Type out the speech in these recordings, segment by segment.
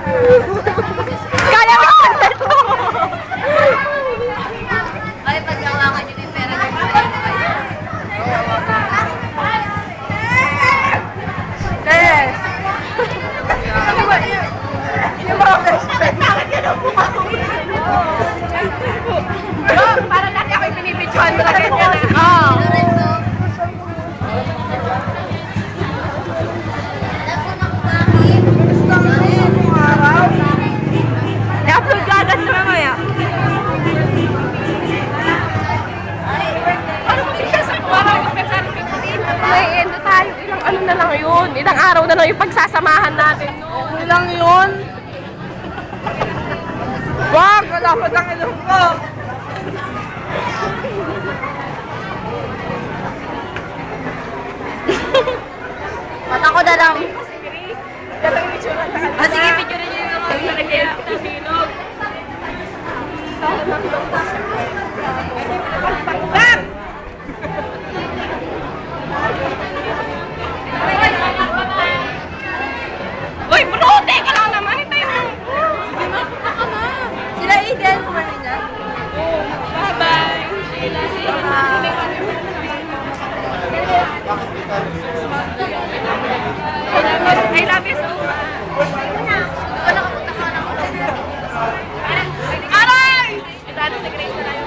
Kaya mo content mo! Ay, pagkawakan nyo na yung pera nyo. Yes! Ano ba yun? Yung mga best friend. Bakit yun ang mukha ko? Para dati ako'y pinipidyohan na ganyan eh. Oo. Lorenzo. I-upload ka agad na mamaya. Ano mo din siya sa parang may end na tayo. Ilang ano na lang yun. Ilang araw na lang yung pagsasamahan natin. No? Ilang yun. Wag! Dapat ang ilong ko. Mata ko na lang. Ah, sige, picture niyo yung mga nalagyan ng silog. Uy, bro! Teka lang naman! Ito yung... Sige na, punta ka na. Sila Aiden, kumain na. Bye-bye! Sheila, see you. I love you so much. Aray! Ito ano si Grace na lang.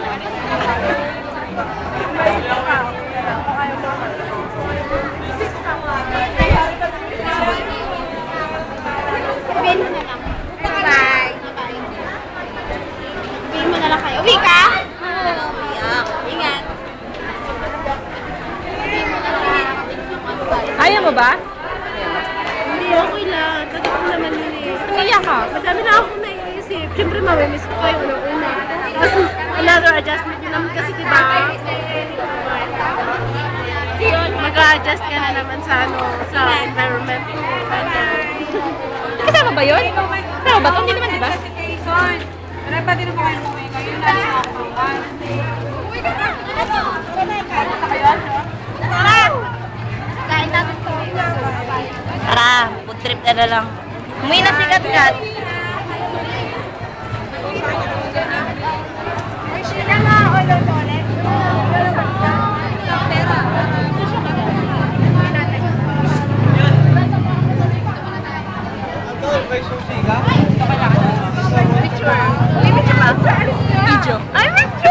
Sabihin mo na lang. Bye. Sabihin mo na lang kayo. Uwi ka? Ingat. Ayaw mo ba? Hindi, okay lang. Kagad ko naman yun eh. Umiyak ka. Madami na ako naisip. Siyempre, mamimiss ko kayo unang-una. Tapos, another adjustment yun naman kasi diba? Mag-a-adjust ka na naman sa ano, sa environment mo. Kasama ba yun? Kasama ba ito? Hindi naman, di ba? Kain natin to. Tara, food trip na lang. Umuwi na si Kat-Kat. Video. Ay, video!